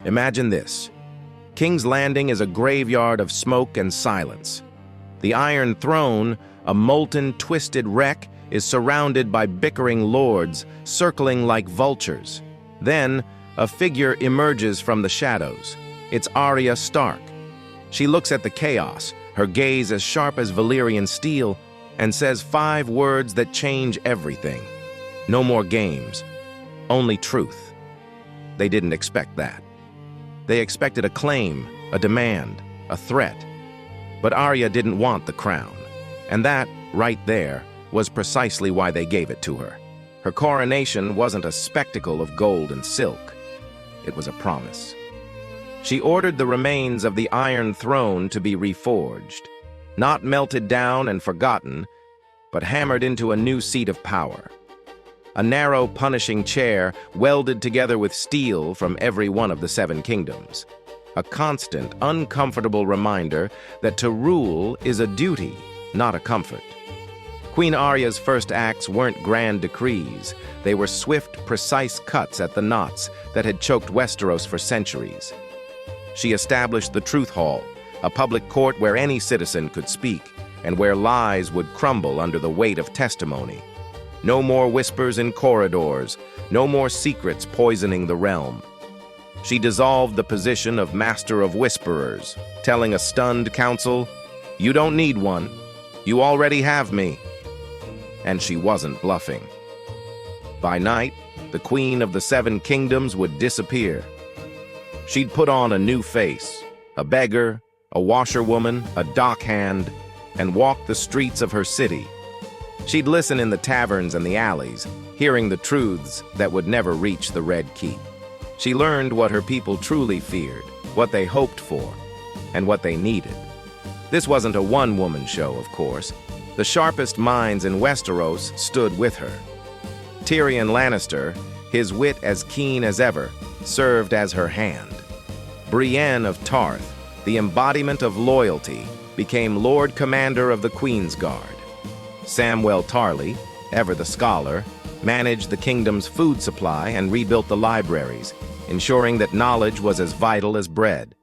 Imagine this. King's Landing is a graveyard of smoke and silence. The Iron Throne, a molten, twisted wreck, is surrounded by bickering lords, circling like vultures. Then, a figure emerges from the shadows. It's Arya Stark. She looks at the chaos, her gaze as sharp as Valyrian steel, and says 5 words that change everything. No more games. Only truth. They didn't expect that. They expected a claim, a demand, a threat. But Arya didn't want the crown. And that, right there, was precisely why they gave it to her. Her coronation wasn't a spectacle of gold and silk. It was a promise. She ordered the remains of the Iron Throne to be reforged, not melted down and forgotten, but hammered into a new seat of power. A narrow, punishing chair welded together with steel from every one of the 7 kingdoms. A constant, uncomfortable reminder that to rule is a duty, not a comfort. Queen Arya's first acts weren't grand decrees. They were swift, precise cuts at the knots that had choked Westeros for centuries. She established the Truth Hall, a public court where any citizen could speak, and where lies would crumble under the weight of testimony. No more whispers in corridors, no more secrets poisoning the realm. She dissolved the position of Master of Whisperers, telling a stunned council, "You don't need one. You already have me." And she wasn't bluffing. By night, the Queen of the 7 Kingdoms would disappear. She'd put on a new face, a beggar, a washerwoman, a dockhand, and walk the streets of her city. She'd listen in the taverns and the alleys, hearing the truths that would never reach the Red Keep. She learned what her people truly feared, what they hoped for, and what they needed. This wasn't a one-woman show, of course. The sharpest minds in Westeros stood with her. Tyrion Lannister, his wit as keen as ever, served as her hand. Brienne of Tarth, the embodiment of loyalty, became Lord Commander of the Queen's Guard. Samwell Tarly, ever the scholar, managed the kingdom's food supply and rebuilt the libraries, ensuring that knowledge was as vital as bread.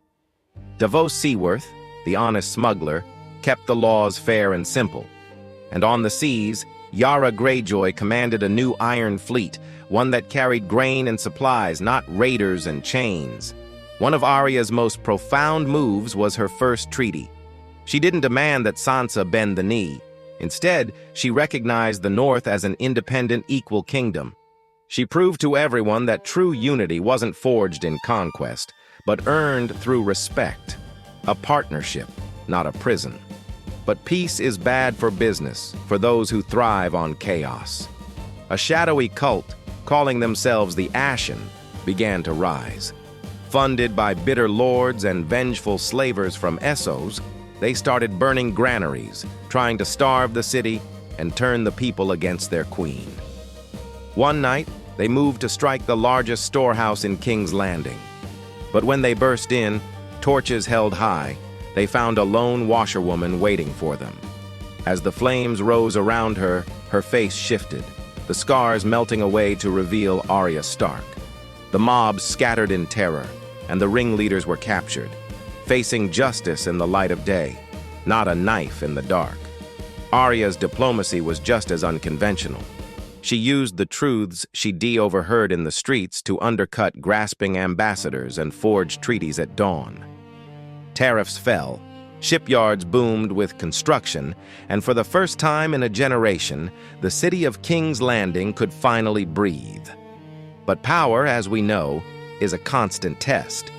Davos Seaworth, the honest smuggler, kept the laws fair and simple. And on the seas, Yara Greyjoy commanded a new iron fleet, one that carried grain and supplies, not raiders and chains. One of Arya's most profound moves was her first treaty. She didn't demand that Sansa bend the knee. Instead, she recognized the North as an independent, equal kingdom. She proved to everyone that true unity wasn't forged in conquest, but earned through respect. A partnership, not a prison. But peace is bad for business, for those who thrive on chaos. A shadowy cult, calling themselves the Ashen, began to rise. Funded by bitter lords and vengeful slavers from Essos, they started burning granaries, trying to starve the city and turn the people against their queen. One night, they moved to strike the largest storehouse in King's Landing. But when they burst in, torches held high, they found a lone washerwoman waiting for them. As the flames rose around her, her face shifted, the scars melting away to reveal Arya Stark. The mob scattered in terror, and the ringleaders were captured, facing justice in the light of day, not a knife in the dark. Arya's diplomacy was just as unconventional. She used the truths she'd overheard in the streets to undercut grasping ambassadors and forge treaties at dawn. Tariffs fell, shipyards boomed with construction, and for the first time in a generation, the city of King's Landing could finally breathe. But power, as we know, is a constant test.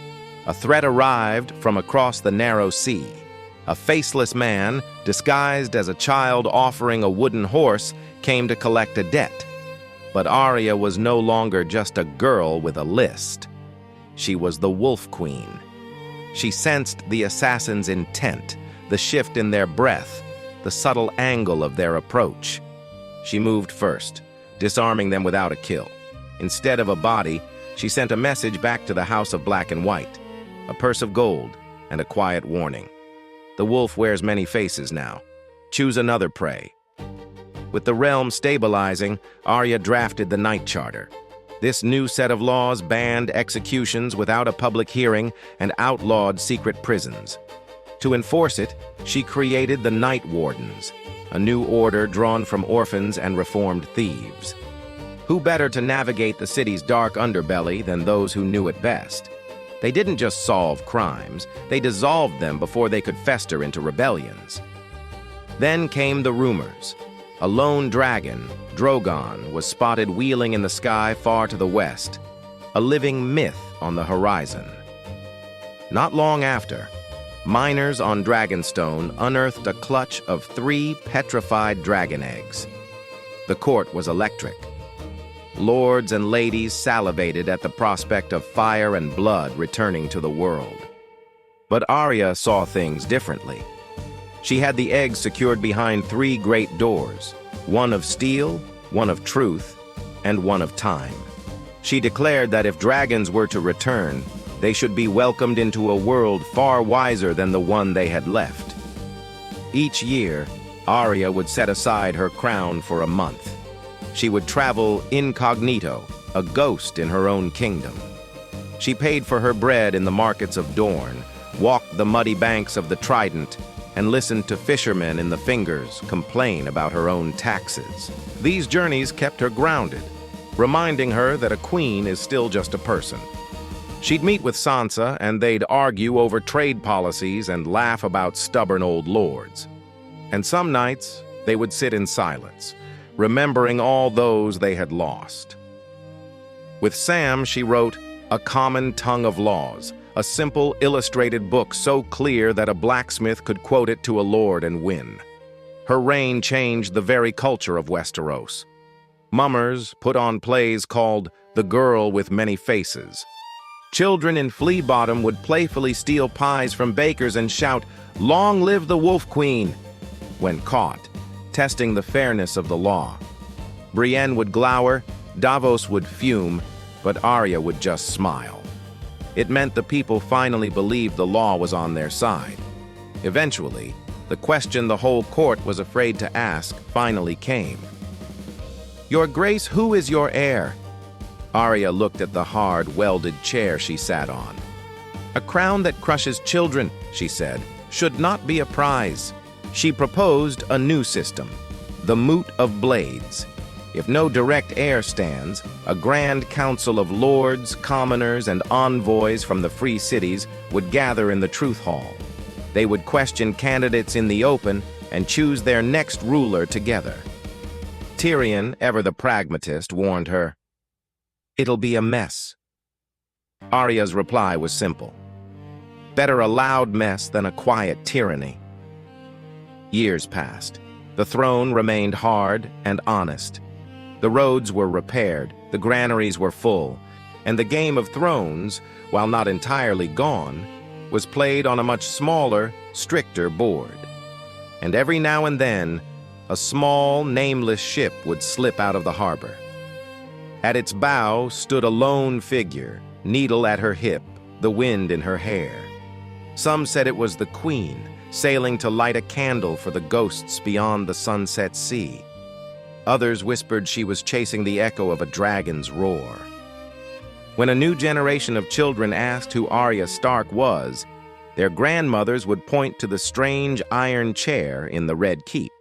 A threat arrived from across the narrow sea. A faceless man, disguised as a child offering a wooden horse, came to collect a debt. But Arya was no longer just a girl with a list. She was the Wolf Queen. She sensed the assassin's intent, the shift in their breath, the subtle angle of their approach. She moved first, disarming them without a kill. Instead of a body, she sent a message back to the House of Black and White, a purse of gold and a quiet warning. The wolf wears many faces now. Choose another prey. With the realm stabilizing, Arya drafted the Night Charter. This new set of laws banned executions without a public hearing and outlawed secret prisons. To enforce it, she created the Night Wardens, a new order drawn from orphans and reformed thieves. Who better to navigate the city's dark underbelly than those who knew it best? They didn't just solve crimes, they dissolved them before they could fester into rebellions. Then came the rumors. A lone dragon, Drogon, was spotted wheeling in the sky far to the west, a living myth on the horizon. Not long after, miners on Dragonstone unearthed a clutch of 3 petrified dragon eggs. The court was electric. Lords and ladies salivated at the prospect of fire and blood returning to the world. But Arya saw things differently. She had the eggs secured behind 3 great doors, one of steel, one of truth, and one of time. She declared that if dragons were to return, they should be welcomed into a world far wiser than the one they had left. Each year, Arya would set aside her crown for a month. She would travel incognito, a ghost in her own kingdom. She paid for her bread in the markets of Dorne, walked the muddy banks of the Trident, and listened to fishermen in the Fingers complain about her own taxes. These journeys kept her grounded, reminding her that a queen is still just a person. She'd meet with Sansa, and they'd argue over trade policies and laugh about stubborn old lords. And some nights, they would sit in silence, remembering all those they had lost. With Sam, she wrote A Common Tongue of Laws, a simple, illustrated book so clear that a blacksmith could quote it to a lord and win. Her reign changed the very culture of Westeros. Mummers put on plays called The Girl with Many Faces. Children in Flea Bottom would playfully steal pies from bakers and shout, "Long live the Wolf Queen!" when caught, testing the fairness of the law. Brienne would glower, Davos would fume, but Arya would just smile. It meant the people finally believed the law was on their side. Eventually, the question the whole court was afraid to ask finally came. "Your Grace, who is your heir?" Arya looked at the hard, welded chair she sat on. "A crown that crushes children," she said, "should not be a prize." She proposed a new system, the Moot of Blades. If no direct heir stands, a grand council of lords, commoners, and envoys from the free cities would gather in the Truth Hall. They would question candidates in the open and choose their next ruler together. Tyrion, ever the pragmatist, warned her, "It'll be a mess." Arya's reply was simple. Better a loud mess than a quiet tyranny. Years passed. The throne remained hard and honest. The roads were repaired, the granaries were full, and the Game of Thrones, while not entirely gone, was played on a much smaller, stricter board. And every now and then, a small, nameless ship would slip out of the harbor. At its bow stood a lone figure, needle at her hip, the wind in her hair. Some said it was the Queen, sailing to light a candle for the ghosts beyond the sunset sea. Others whispered she was chasing the echo of a dragon's roar. When a new generation of children asked who Arya Stark was, their grandmothers would point to the strange iron chair in the Red Keep.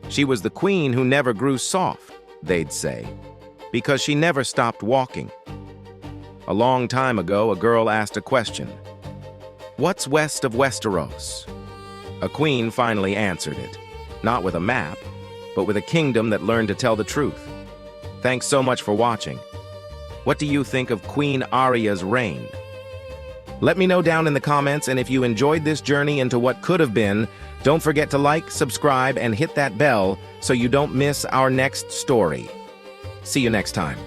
She was the queen who never grew soft, they'd say, because she never stopped walking. A long time ago, a girl asked a question. "What's west of Westeros?" A queen finally answered it, not with a map, but with a kingdom that learned to tell the truth. Thanks so much for watching. What do you think of Queen Arya's reign? Let me know down in the comments, and if you enjoyed this journey into what could have been, don't forget to like, subscribe, and hit that bell so you don't miss our next story. See you next time.